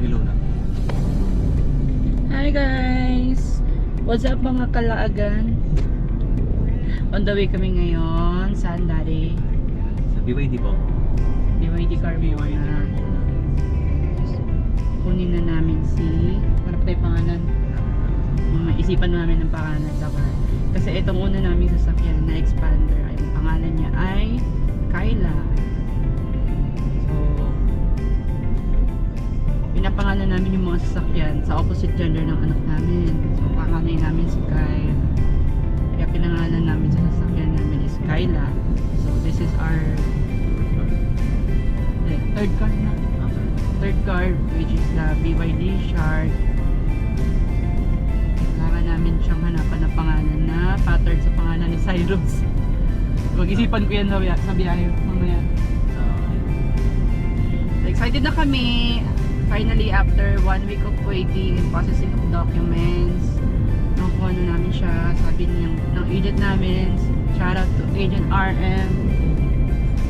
Ilaw na. Hi guys! What's up mga kalaagan? On the way kami ngayon. Saan daddy? Sa BYD po. BYD car BYD muna. car muna. Kunin na namin si... Ano pa tayo pangalan? Isipan namin ng pangalan sa car. Kasi itong una namin sasakyan na expander, ay ang pangalan niya ay Kyla. So, pinapangalan namin yung mga sasakyan sa opposite gender ng anak namin. So, pangalan namin si Kyle. Kaya pinangalan namin sa sasakyan namin is Kyla. So, this is our third car na. Third car, which is the BYD Shark. Kailangan namin siyang hanapan ng pangalan na pattern sa pangalan ni Cyrus. Mag-isipan ko yan sa biyahe mamaya. So, excited na kami. Finally, after 1 week of waiting and processing of documents, nakuha na namin siya. Sabi ng agent namin, shout out to Agent RM.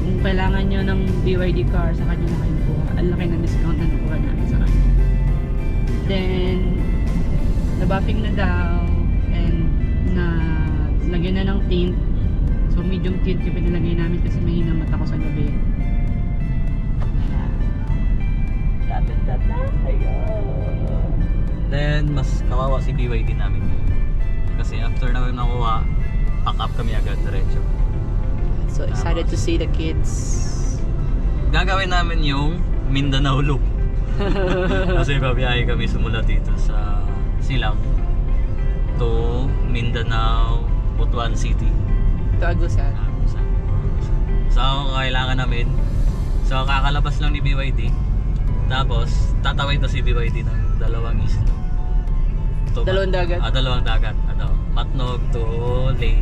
Kung kailangan nyo ng BYD car, sa kanya na kayo kuha. Ang laki ng discount na nakuha namin sa kanya. Then, nabuffing na daw and na lagyan na ng tint. So medium tint yung pinilagay namin kasi mahina mata ko sa gabi. Then, mas kawawa si BYD namin. Kasi after namin nakuha, pack up kami agad diretso. So excited to see the kids. Gagawin namin yung Mindanao loop. Kasi babiyahe kami simula dito sa Silang to Mindanao, Butuan City. Ito Agusan. So kailangan namin, so kakalabas lang ni BYD, tapos tatawid na si BYD ng dalawang isla to Dalawang dagat? Dalawang dagat, Matnog to Ley,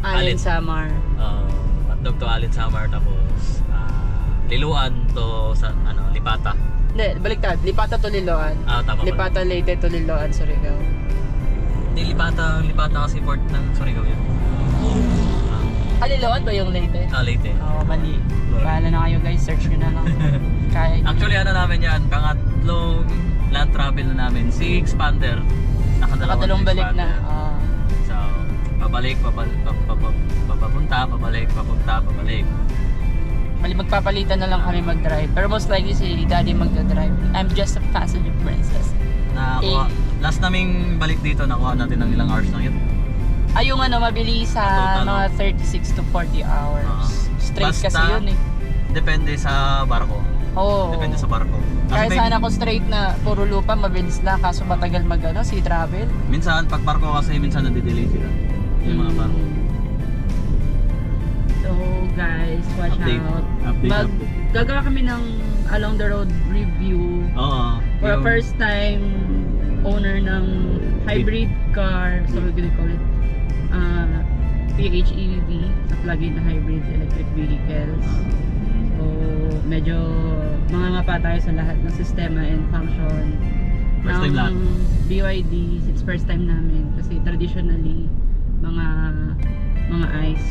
Alin Samar. Matnog to Alin Samar, tapos Liloan to Lipata. Hindi, baliktad. Lipata to Liloan. Tama. Lipata Leyte to Liloan, Surigao. Hindi, Lipata kasi port ng Surigao yan. Liloan ba yung Leyte? Leyte. Oo, mali. Bahala na kayo guys, search nyo na lang. Kaya Actually namin yan, pangatlong land travel na namin, si Expander. nakadalawang balik na. So, pabalik, papunta, pabalik. Mali magpapalitan na lang kami mag-drive. Pero most likely si daddy magdadrive. I'm just a passenger princess. Last naming balik dito, nakuha natin ng ilang hours na yun. Yung mabilis sa Total, mga 36 to 40 hours. Straight Basta, kasi yun eh. Depende sa barko. Oo. Depende sa barko. Kaya Kasi sana ako straight na puro lupa, mabilis lang. Kaso matagal sea travel. minsan, pag barko kasi, minsan nadidelay sila. Yung mga barko. So guys, watch out. Update. Gagawa kami ng along the road review. Oo. For a first time owner ng hybrid car. So we're gonna call it PHEV na plug-in hybrid electric vehicles. So medyo mga pa tayo sa lahat ng sistema and function. First time lahat. BYD, it's first time namin kasi traditionally mga ICE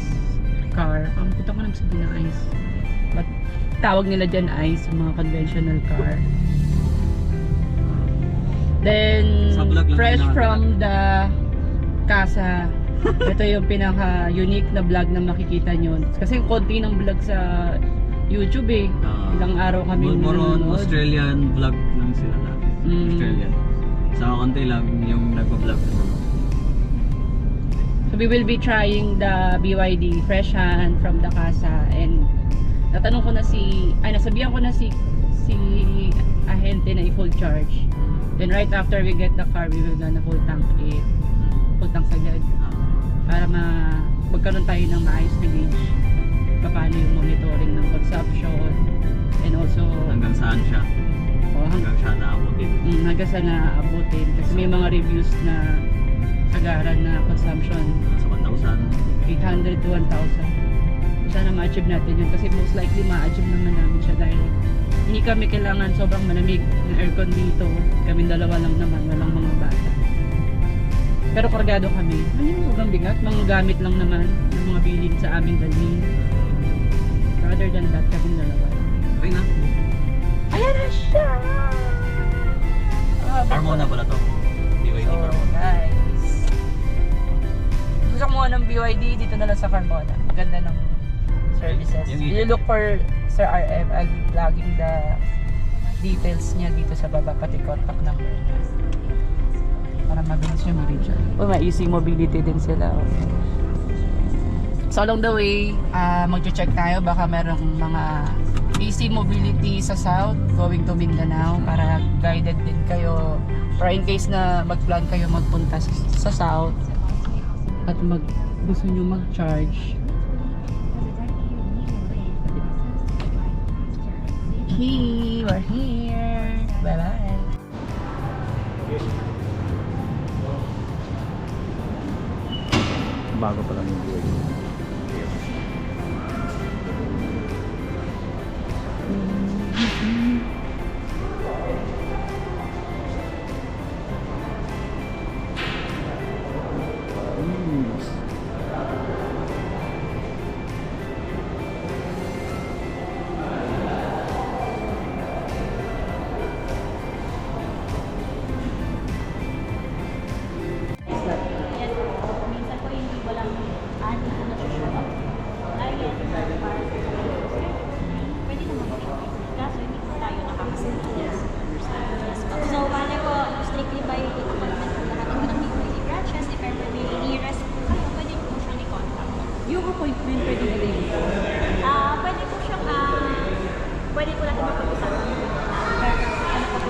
car. Puto ko naman sabihin ng ICE. But tawag nila dyan ICE, mga conventional car. Then fresh from the casa, ito yung pinaka-unique na vlog na makikita nyo. Kasi konti ng vlog sa YouTube eh. Ilang araw kami more on nanonood. Australian vlog lang sila dati. Australian. Sa konti lang yung nagpa-vlog. So we will be trying the BYD fresh hand from the casa, and natanong ko na nasabihan ko na si ahente na i-full charge. Then right after we get the car, we will gonna full tank sagad para magkaroon tayo ng maayos na gauge paano yung monitoring ng consumption and also Hanggang saan siya? Hanggang saan naabutin? Hanggang saan naabutin kasi may mga reviews na agaran na consumption Sa 1,000. 800 to 1,000. Sana ma-achieve natin yun kasi most likely ma-achieve naman namin siya dahil hindi kami kailangan sobrang malamig na aircon dito. Kaming dalawa lang naman, walang mga bata. Pero kargado kami. Ano yung sobrang bigat? Mga gamit lang naman ng mga bilhin sa aming dalhin. Rather than that, kaming dalawa. Okay na. Ayan na siya! Carmona pala to. BYD So, Carmona. guys. Gusto ko muna ng BYD, dito na lang sa Carmona. Ganda ng services. Yung You look for Sir RM. I'll be plugging the details niya dito sa baba, pati contact number niya. Para mabilis niya mag-reach. May easy mobility din sila. So along the way, mag-check tayo. Baka merong mga easy mobility sa south going to Mindanao para guided din kayo. Or in case na mag-plan kayo magpunta sa south at gusto nyo mag-charge. Okay, we're here. Bye-bye. Bago pa lang yung BYD. Yan po. Minsan po hindi walang ani na nag-show up. Ayan, pwede naman po. Kaso hindi po tayo nakakasunod. Yes. So, bale po, strictly by appointment po lahat ng BYD branches. If ever may nearest po kayo, pwede po siyang i-contact. Yung appointment pwede na din. Pwede po siyang, pwede po natin mapag-usapan. Ano po po,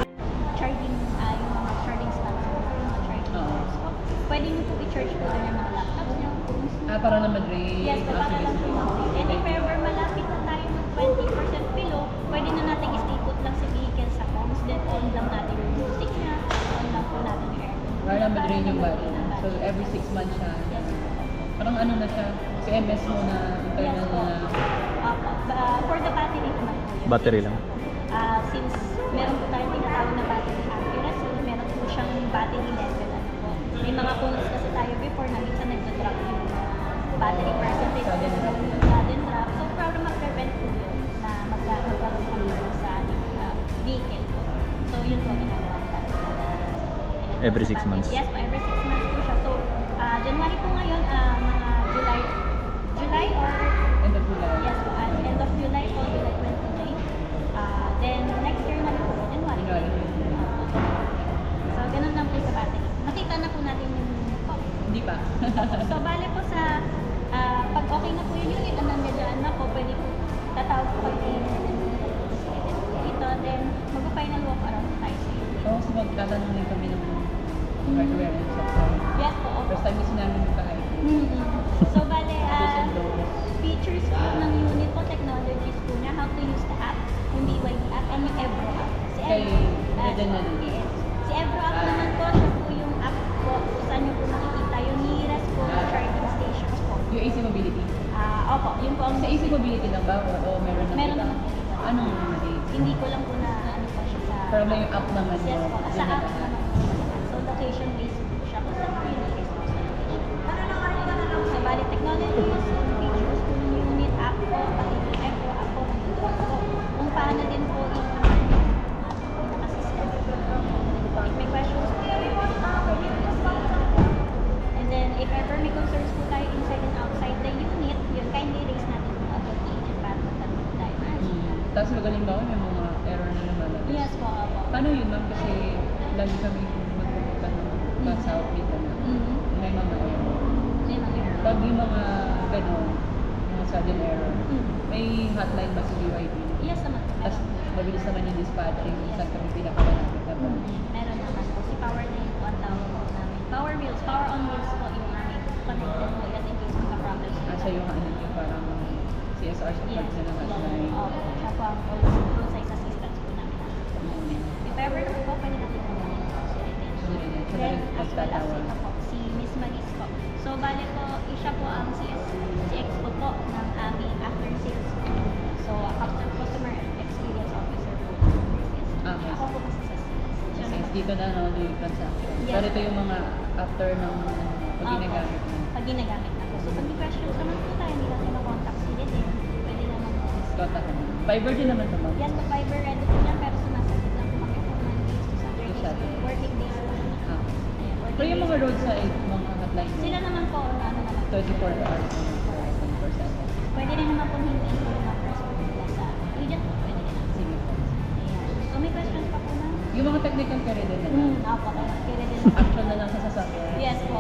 charging, yung mga charging stands po, yung mga charging ports po. Pwede niyo po i-charge po doon yung mga laptops niyo, phones niyo. Para naman rin. Yes, po, para lang po mag-rate. And if ever malapit na tayo mag 20% below, pwede na natin i-stay put lang sa vehicle sa phones. Then on lang natin yung music niya, on lang po natin yung aircon. Para naman rin yung budget. Para So every 6 months siya. Yes po. Parang ano na siya, CMS mo na Yes internal po. na. For the battery naman po yun. Battery lang. Since meron po tayong tinatawag na battery accuracy, meron po siyang battery level. Ano po. May mga phones kasi tayo before na minsan nagda-drop yung battery percentage. Sudden drop. Yung sudden drop. So, para mag-prevent po yun na magkaroon kami sa ating vehicle po. So, yun po ginagawa natin. Every 6 months. Yes po, every 6 months po siya. So, January po ngayon, mga July or End of July. yes po, end of July po, July 29. Then next year na po, January. January. So, ganun lang po sa battery. Nakita na po natin yung Hindi pa. So, bale po sa pag okay na po yung unit, nandiyan na po, pwede po tatawag po kayo dito. Then, mag-final walk around tayo sa unit. Oo, so magtatanong din kami ng hardware and software. Yes po, opo. First time kasi namin magkahay. So, bale, Do's and don'ts. features po ng unit po, technologies po niya, how to use the app, yung BYD app, and yung Evro app. Si Kay Evro, Reden na din. yes. Si Evro app naman po, siya po yung app po, kung saan nyo po makikita yung nearest po na charging stations po. Yung AC Mobility. Opo, yun po ang Sa AC Mobility lang ba? O meron na Meron kita? naman po dito. Anong nalate? Hindi ko lang po na ano po siya sa... Pero may app naman Yes mo. po, sa Yun na app lahat. naman po siya. So, location based po siya kung saan po yung nearest po sa location. So, bali technologies, features po ng unit, app po, pati yung Evro app po, nandito po. Kung paano din po yung pinaka-system. If may questions po, and then if ever may concerns po tayo inside and outside the unit, yun kindly raise natin po agad the agent para magtanong po tayo. Tapos magaling ba ako? May mga error na lumalabas. Yes po, opo. Paano yun ma'am? Kasi lagi kami magpupunta ng South Mindanao. May mga error. May mga error. Pag yung mga gano'n, mga sudden error, Mm. may hotline ba sa BYD? Yes naman po. Tapos Meron. mabilis naman yung dispatching, saan kami pinakamalapit na ba? Meron naman po. Si Power na yung po ang tawag po namin. Power Wheels. Power on Wheels po yung aming connected po yan in case magka-problems po. Siya yung ano yung parang CSR support Yes. na ng hotline. Opo. Siya po ang roadside assistance po namin. If ever naman po, pwede natin po namin po si Reden. Siya na Then, rin as well as nagtatawag. ito po, si Miss Maris po. So, bale po, siya po ang CX po ng aming after sales po. So, after customer experience officer po. Yes. Okay. Ako po kasi sa sales. Siya Since naman. dito na yung transaction. Yes. Pero ito yung mga after ng pag ginagamit Opo. na. Pag ginagamit na po. So, pag may questions naman po tayo, hindi natin na-contact si Reden. Pwede naman po. Contact mo. Fiber din naman ito ma'am. Yes, po, Viber ready po yan, pero sumasagot lang po kami for Mondays to Saturdays. Saturday. Working days po roadside mga hotline? Sila naman po, ano naman. 24 hours. 24/7. Pwede rin naman po hindi po yung numbers po nila sa agent po. Pwede rin naman. Sige po. Ayan. So may questions pa po na? Yung mga technical care din na. Opo, kaya rin naman. Action na lang sa sasakyan. Yes po.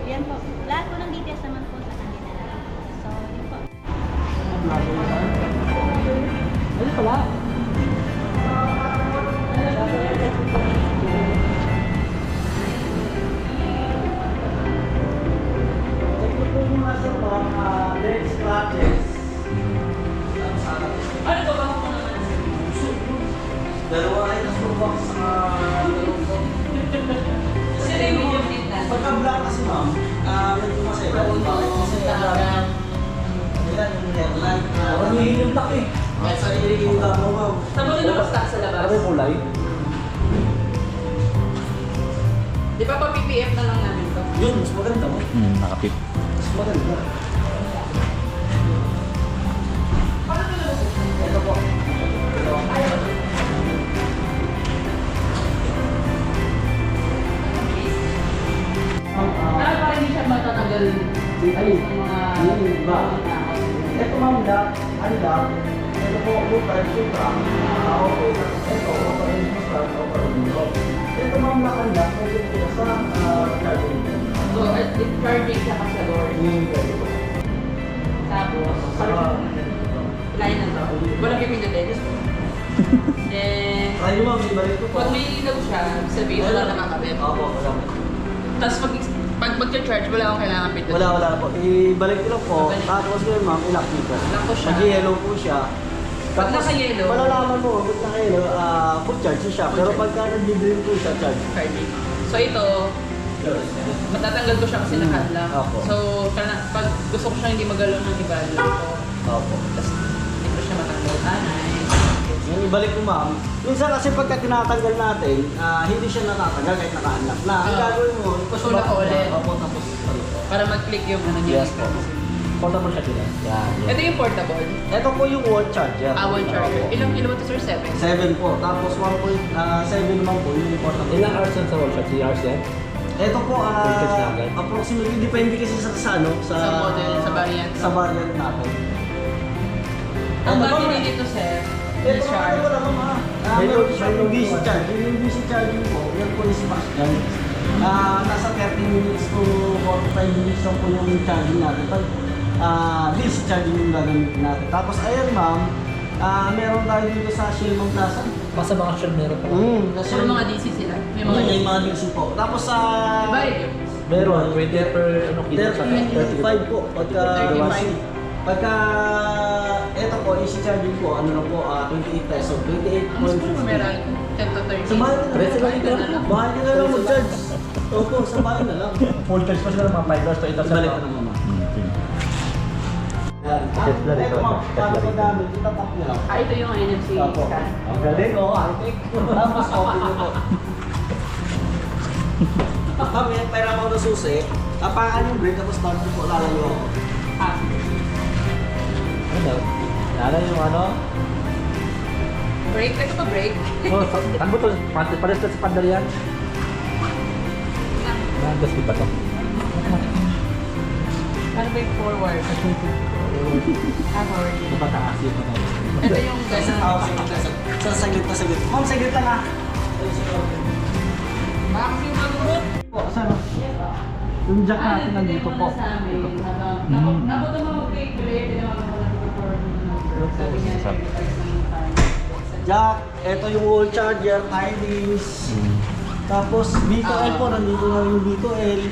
Yan po. Lahat po ng details naman po sa kanila. So, yun po. Ano pala? Ano ba ba naman? Dalawa ay nasa box sa dalawang box. Sila yung medium need na. Pagka-black kasi ma'am, medyo masaya. Bakit kasi ayan yung headlight. Ano yung tak eh? Kaya sa yung damo ma'am. Saan mo din stock sa labas? Ano yung kulay? Di ba pa PPF na lang namin to? Yun, mas maganda mo. Nakapip. Mas maganda. Ito po. Para pa rin siya matatanggal Ay, ng mga yung ba? Ito ma'am, lock, unlock. Ito po, super, super. Okay. Ito, open, super, open. Ito ma'am, lock, unlock. Pwede po sa charging. So, charging siya sa door. Pwede po. Tapos, line na to. Walang pipindutin. Then, Try nyo ma'am, ibalik ko po. pag may ilaw siya, sabihin wala nakakabit. Opo, wala. Tapos pag mag-charge, wala akong kailangan pindutin. Wala po. Ibalik ko lang po. Ibalik. Tapos ngayon ma'am, ilock dito. Lock ko siya. Nag-yellow po siya. Pag naka-yellow, malalaman mo, pag naka-yellow, full charge siya. Full Pero charge. pagka nag-green po siya, charge. charging. So ito, matatanggal ko siya kasi naka-lock. Opo. So, pag gusto ko siya hindi magalaw ng iba, lock ko. Opo. Tapos, hindi ko siya matanggal. Nice. Yung ibalik ko ma'am. Minsan kasi pagka tinatanggal natin, hindi siya natatanggal kahit naka-unlock na. Ang gagawin mo, Pusulak ko ulit. Opo, tapos Para mag-click yung ano niya. Yes po. Portable siya din. Yan. Ito yung portable. Ito po yung wall charger. One charger. Opo. Ilang kilowatt sir? 7? 7 po. Tapos 1.7 naman po yung portable. Ilang hours yan sa wall shot? 3 hours yan? Ito po, Voltage na agad? approximately, depende kasi sa ano, Sa model, sa variant. Sa variant natin. Ang Ano ba, battery ma'am? dito sir, Ito is po, sharp. wala naman meron siya yung DC charge. Yung DC charging po, yan po is fast charge. Nasa 30 minutes to 45 minutes lang po yung charging natin. Pag DC charging yung gagamitin natin. Tapos ayan ma'am, meron tayo dito sa Shilmang Plaza. Masa mga shell meron pa. Sa So, mga DC sila. May mga May DC. mga DC po. Tapos sa... Iba rin. Meron, 20 per ano kilo sa 35 po. Pagka... 35. Pagka... Ito po, easy charging po, ano na po, 28 peso. Ang mas po 28.50. meron 10 to 30. Sa bahay na Preso lang ito. lang. Bahay ka na lang mag-charge. Opo, sa bahay na lang. Full charge pa sila mga 5 hours to 8 hours. Ibalik ka na mama. Yan. Tesla rin Ito to. ma'am, Tesla paano rin. paggamit? Itatap nyo lang. Ito yung NFC Opo. scan. Ang galing, oh, high-tech. Tapos open nyo po. Ma'am, yan, pera mo na susi. Apakan yung brake, tapos start nyo po, lalayo ako. Ah, Ano? Ano yung ano? brake. Ito pa brake. Oh, ano to? Pares sa pandal yan? Nandas di ba to? Ano ba yung forward? Forward. Di ba taas yun? Ito yung gano'n. Sa saglit na saglit. Ma'am, saglit lang ha. Bakit yung magurot? Po, saan? Yung jack natin nandito po. Nabuto mo mag-create na sabi niya. Jack, ito yung wall charger, tidings. Tapos B2L po, nandito na yung B2L.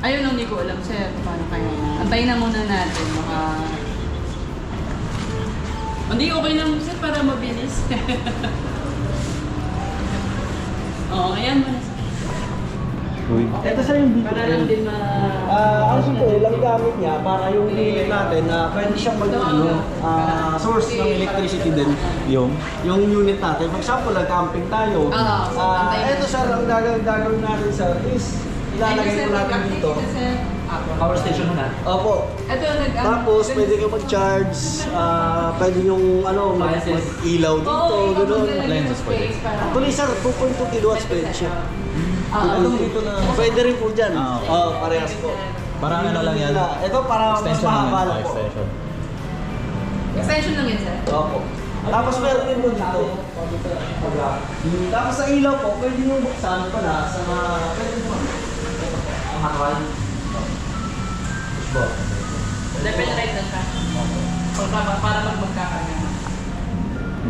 Ayun ang hindi ko alam sir. Paano kaya? Antayin na muna natin. Baka... Hindi, okay lang sir para mabilis. Oo, ayan mo na sir. Ito sa yung Para lang B2L. din ma... Ang B2L, ang gamit niya para yung unit natin na pwede siyang source ng electricity din. Yung? Yung unit natin. For example, nag-camping tayo. antayin Ito sir, ang gagawin natin sir is ilalagay ko natin dito. Power station muna. Opo. Ito, Tapos pwede ka mag-charge, pwede yung ano, Appliances. ilaw dito, gano'n. appliances pwede. Actually sir, 2.2 kilowatts pwede siya. Itong dito na. Pwede rin po dyan. Ah, okay. Parehas po. Parang ano lang yan. Ito para mas Extension lang mahaba yan. lang po. Extension. Extension lang yan, sir. Opo. Tapos meron din po dito. Tapos sa ilaw po, pwede nyo buksan pala sa pwede mo. Ang manual. Pushbo. Level right na siya. Para magkakaga.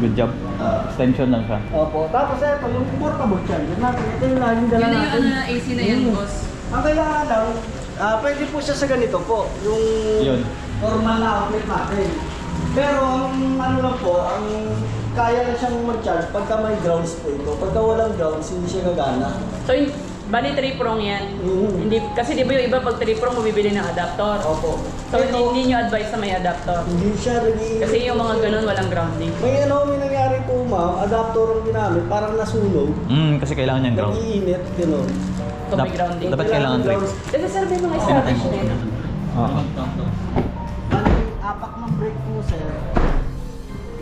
Good job. Extension lang siya. Opo. Tapos ito, yung portable charger natin. Ito yung laging dala Yun na natin. yung AC na yan, boss. Ang kailangan lang, pwede po siya sa ganito po. Yung Yun. normal na outlet natin. Pero ang ano lang po, ang kaya na siyang mag-charge pagka may grounds po ito. Pagka walang grounds, hindi siya gagana. So, bali 3-prong yan. Mhm. Hindi, kasi di ba yung iba pag 3-prong bumibili ng adapter. Opo. So, Ito, hindi nyo advice na may adapter. hindi siya naging... Kasi yung mga ganun walang grounding. May nangyari po ma'am, adapter ang ginamit, parang nasunog. Kasi kailangan niyang ground. Nag-iinit, gano'n. So, may grounding. Dapat kailangan grounds. Kasi sir, may mga established na yun. Oo. Apak ng brake po, sir.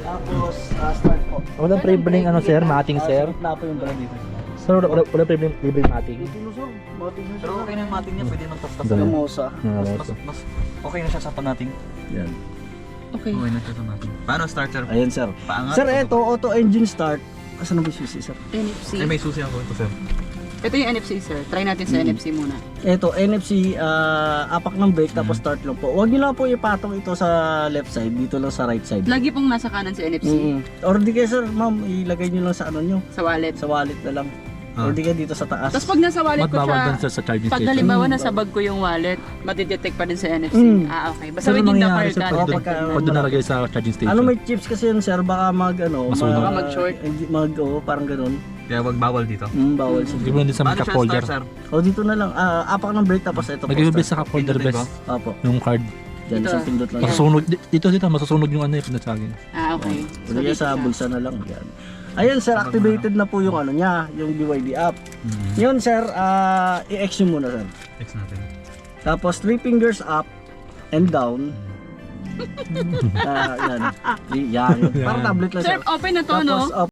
Tapos, start po. Walang pre-bling ano sir, mating sir. Na po yung brake dito. Sir, walang pre-bling mating. Ito, sir. Mating na Pero okay na yung mating niya, pwede magtas-tas. Ganun. Gamosa. Mas okay na siya sa panating. Yan. Okay. Okay na siya sa mating. Paano starter? Ayan, sir. Paangat? Sir, ito, auto engine start. Asan na ba yung susi, sir? NFC. Ay, may susi ako ito, sir. Ito yung NFC, sir. Try natin sa NFC muna. Ito, NFC, apak ng brake, tapos start lang po. Huwag nyo lang po ipatong ito sa left side, dito lang sa right side. Lagi pong nasa kanan sa NFC. Or di kayo, sir, ma'am, ilagay nyo lang sa ano nyo, Sa wallet. sa wallet na lang. Or di kayo dito sa taas. Tapos pag nasa wallet ko Magbawal siya, doon sir sa charging pag station. halimbawa nasa bag ko yung wallet, matidetect pa din sa NFC. Okay. Basta Sir, within the mangyayari car sir ka. pag detect doon, na. pag doon nalagay sa charging station? Ano may chips kasi yun, sir, baka Masunog. Baka mag-short. parang ganun. Kaya wag bawal dito. Bawal Hindi siguro. mo din sa mga cup holder. O dito na lang, apak ng brake, tapos ito po. Nag-ibig start. sa cup holder Pindutin best. Opo, Yung card. dyan, Ito. isang pindot lang. Masusunog. Dito masusunog yung ano yung pinasagin. Okay. O di kaya sa bulsa na lang. Yan. Ayan, sir, activated na po yung ano niya, yung BYD app. Yun, sir, i-X nyo muna, sir. Next natin. Tapos 3 fingers up and down. Yan. Yan. Parang tablet lang, Sir, sir. open na to, no? Tapos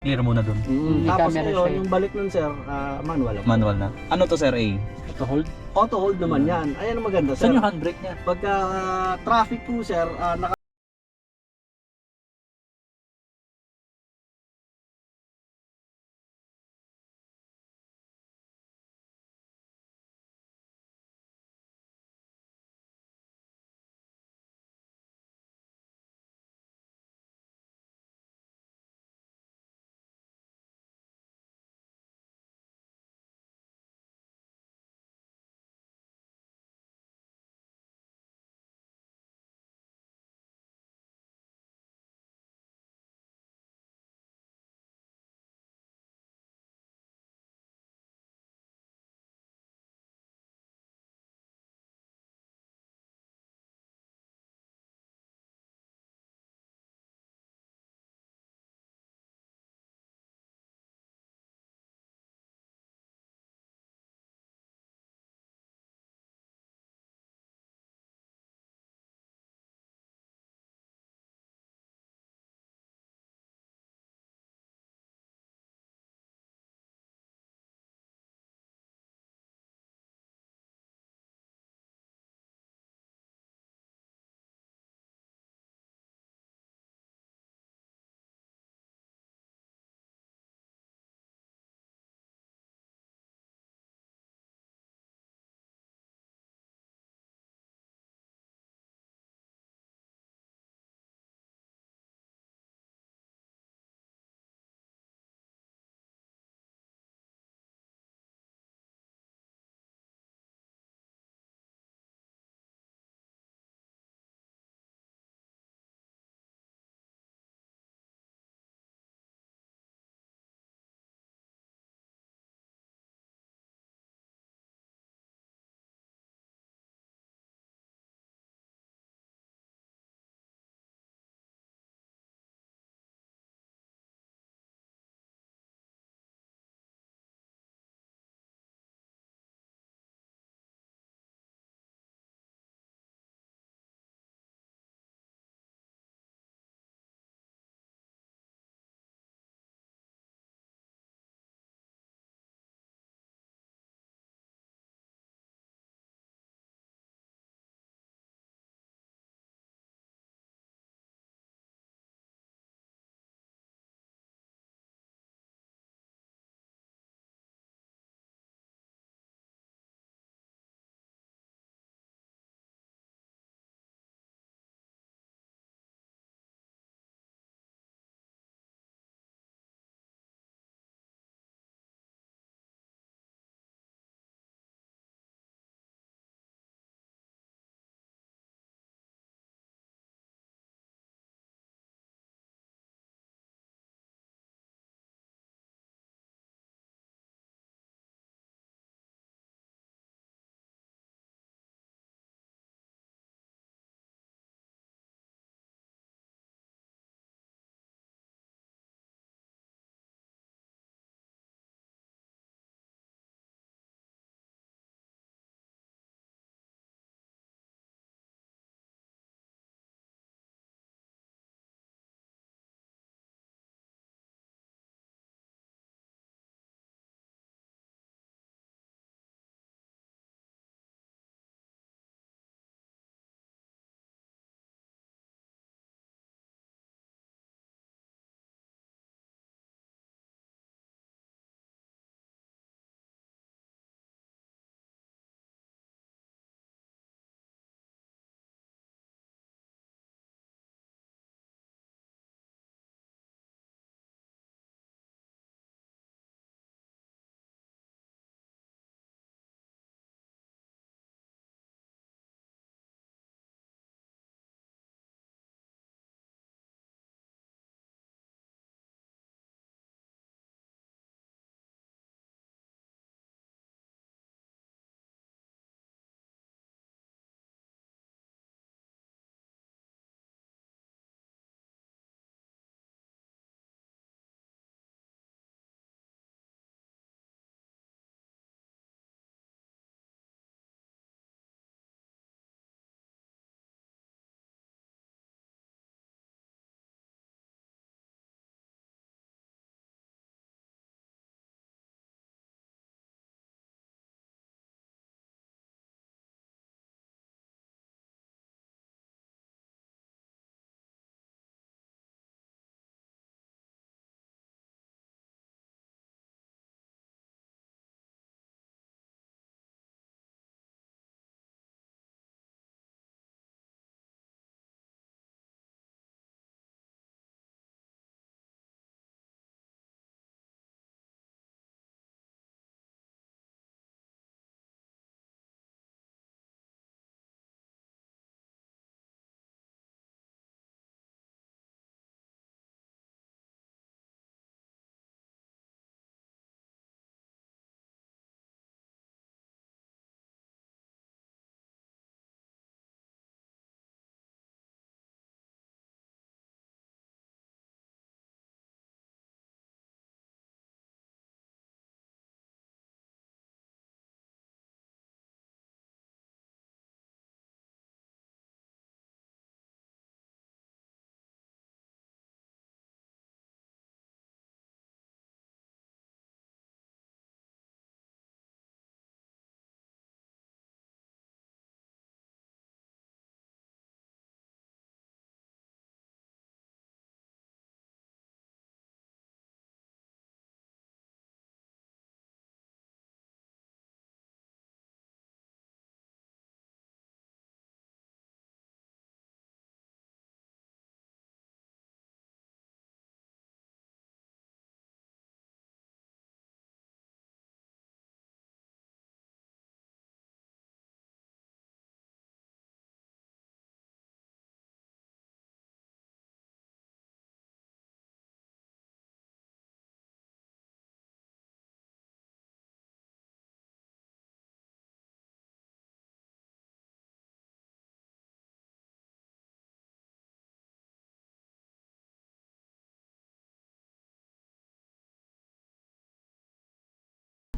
clear muna dun. May Tapos camera ngayon, siya eh. yung balik nun sir, manual ako. Manual na. Ano to sir, A? Auto hold. Auto hold naman yan. Ayan ang maganda sir. Saan yung handbrake niya? Pagka traffic po sir,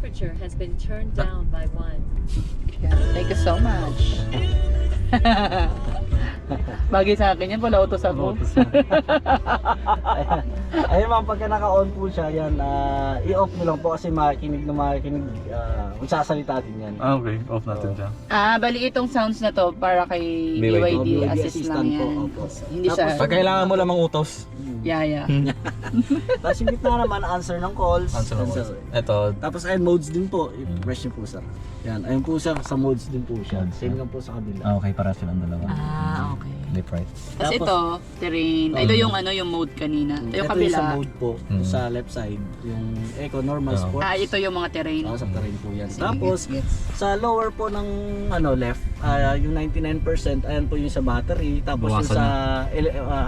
temperature has been turned down by 1. Thank you so much. Bagay sa akin yan, wala utos ako. Ayun ma'am, pagka naka-on po siya, yan, i-off nyo lang po kasi makikinig, magsasalita din yan. Ah, okay. Off natin siya. Bali itong sounds na to para kay BYD. BYD assist lang po, yan. opo. Hindi siya, Tapos, Pag kailangan mo lamang utos. yaya. Tapos yung gitna naman, answer ng calls. Answer mo. Answer. Ito. Tapos ayun, modes din po. I-press nyo po sir. Yan, ayun po sir, sa modes din po siya. Same lang po sa kabila. Okay, para silang dalawa. Okay. Left, right. Tapos ito, terrain. Ito yung ano, yung mode kanina. Ito yung Ito kabila. sa mode po, sa left side. Yung eco, normal, sport. Ito yung mga terrain. Sa terrain po yan. Sige, Tapos, gets. sa lower po ng left, yung 99%, ayan po yung sa battery. Tapos yung Bawasan sa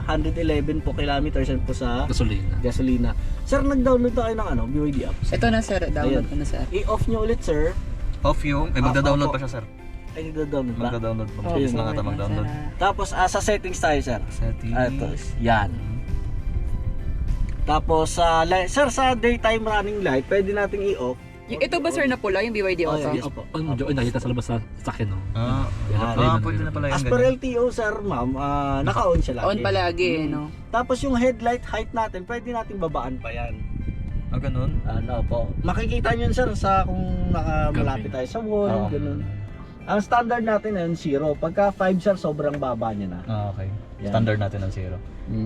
111 po kilometers, yan po sa Gasolina. gasolina. Sir, nag-download na kayo ng BYD app. Ito na sir, download Ayan. ko na sir. I-off nyo ulit sir. Off yung, magda-download pa siya, sir. Ay, nag-download ba? Magda-download pa. Oh, Bilis lang ata mag-download. Tapos, sa settings tayo sir. Settings. Ito, yan. Tapos, sir, sa daytime running light, pwede nating i-off. Ito ba sir na pula, yung BYD Oh, Auto? yes. Opo. Ano, ay, nakita sa labas sa akin, no? Yan. Pwede na pala yung As per ganyan. LTO sir, ma'am, naka-on siya lagi. On palagi, no? Tapos yung headlight height natin, pwede nating babaan pa yan. Ah, ganun? Ano po. Makikita nyo sir sa kung malapit tayo sa wall, Oo. ganun. Ang standard natin yun, 0. Pagka 5 sir, sobrang baba niya na. Ah, okay. Yan. Standard natin ng 0.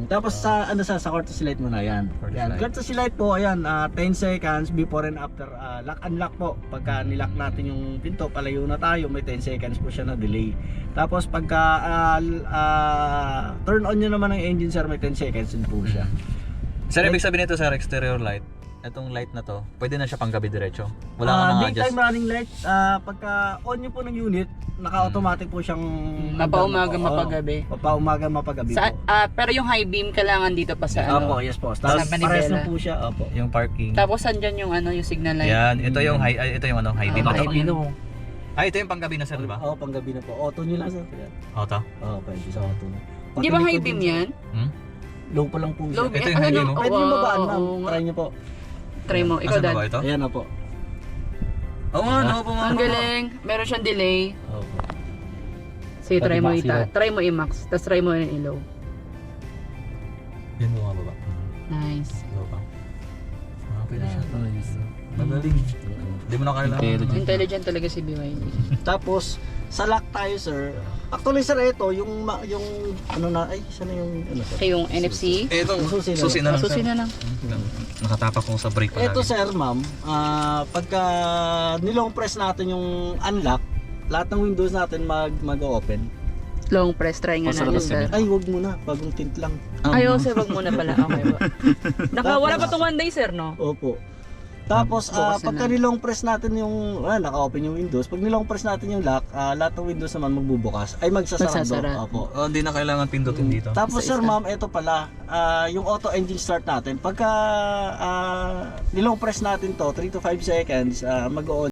Tapos sa courtesy light mo na yan. Courtesy Yan. light. Courtesy light po, ayan, 10 seconds before and after lock unlock po. Pagka nilock natin yung pinto, palayo na tayo, may 10 seconds po siya na delay. Tapos pagka turn on nyo naman ang engine sir, may 10 seconds din po siya. Sir, ibig sabihin nito, sir, exterior light. Itong light na to, pwede na siya pang gabi diretso. Wala ka mga adjust. Daytime running light, pagka on nyo po ng unit, naka-automatic po siyang Mapaumaga, Oo. mapagabi. Mapaumaga, mapagabi Sa, po. pero yung high beam kailangan dito pa sa Opo, ano. yes po. Sa Tapos manibela. pares na po siya. Opo. Yung parking. Tapos andyan yung ano, yung signal light. Yan, ito yung ito yung high beam. high beam. Ito yung panggabi na, sir, di ba? Oo, panggabi na po. Auto nyo lang sir. Auto. Oo, pwede sa auto na. Di ba high beam yan? Hmm? Low pa lang po siya. Low Ito yung high beam, oh. Pwede yung babaan ma'am. Oo nga. Try nyo po. Try mo, ikaw Asan dad. ba ito? Ayan na po. Oo nga, no, po nga. Ang galing. Meron siyang delay. Opo. Sige, try mo i-max yun. Try mo i-max. Tapos try mo yung i-low. Yan mo nga baba. Nice. Low pa. Pwede siya. Magaling. Hindi mo na kailangan. Intelligent talaga si BYD. Tapos, sa lock tayo sir. Actually sir, ito, yung ano na, ay, sana yung, ano sir? Okay, yung NFC. Itong Susi na susi na lang, Susi sir. na lang. Nakatapak ko sa brake palagi. Ito sir ma'am, pagka nilong press natin yung unlock, lahat ng windows natin mag-open. Long press, try nga Pasara natin, na sir. Ay, wag muna, bagong tint lang. Ayaw, sir, wag muna pala. Okay ba? Wala pa tong 1 day, sir, no? Opo. Tapos, Bukas na pagka lang. nilong press natin yung, naka-open yung windows, pag nilong press natin yung lock, lahat ng windows naman magbubukas, ay magsasarado. Magsasara. Opo. Oh, hindi na kailangan pindutin dito. Tapos Isa-isa. sir ma'am, ito pala, yung auto engine start natin, pagka nilong press natin to, 3 to 5 seconds, mag-on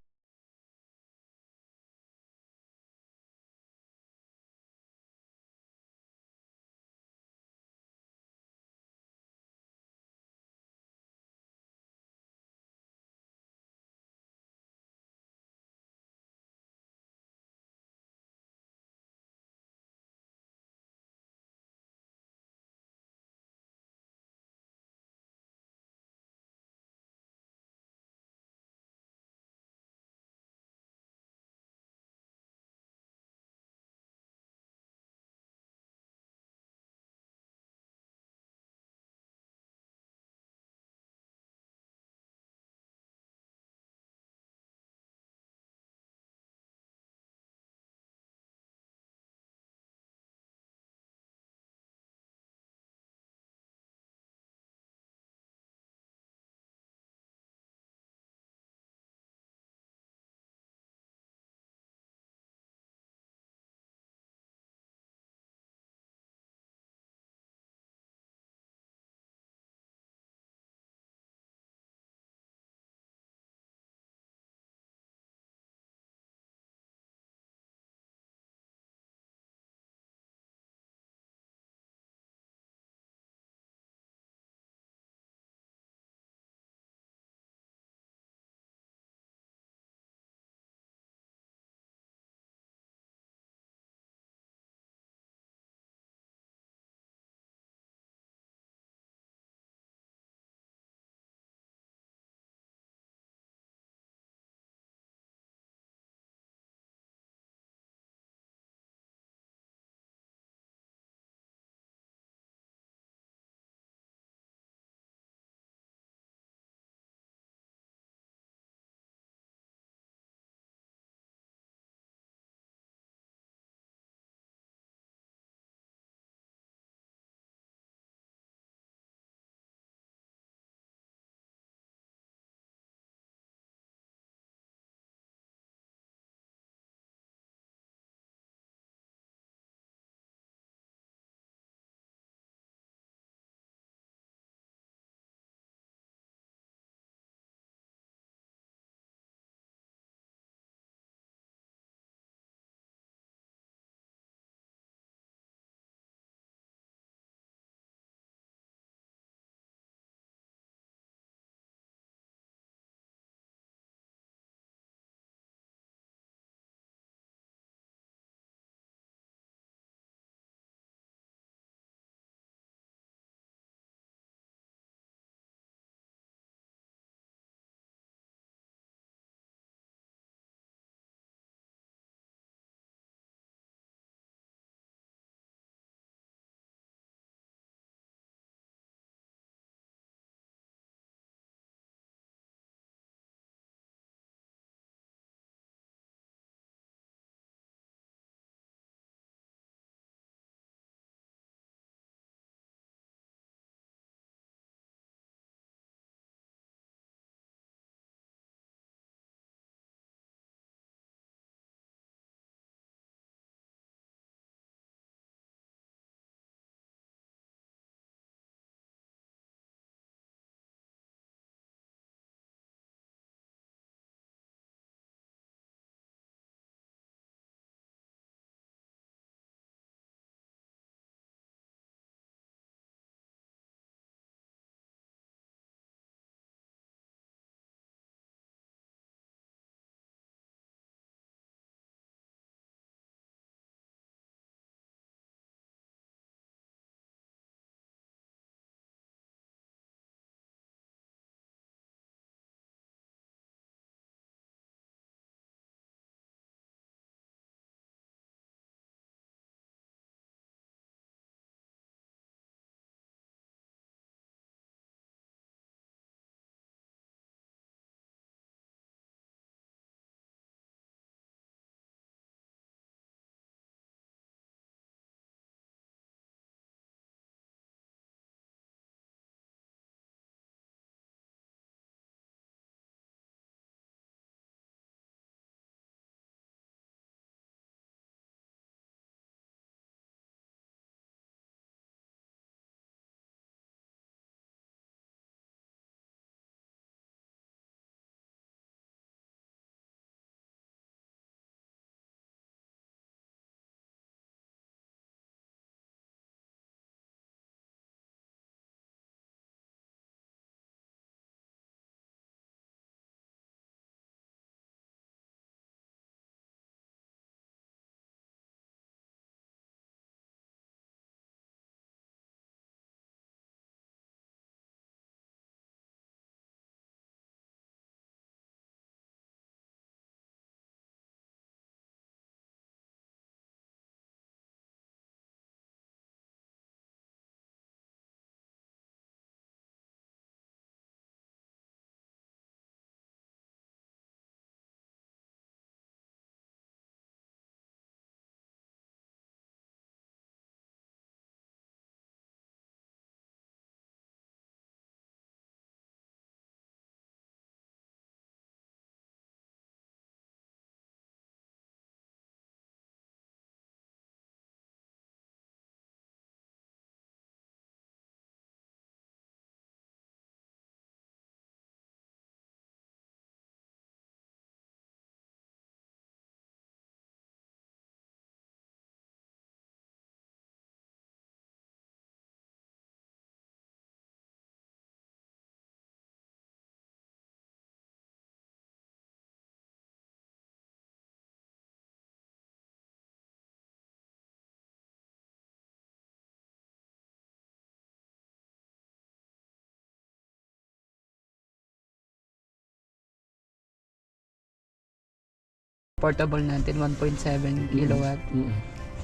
portable natin, 1.7 kilowatt. Mm.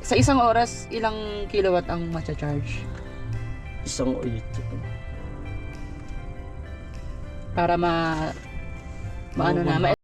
Sa isang oras, ilang kilowatt ang matcha-charge? Isang ulit. Para maano na,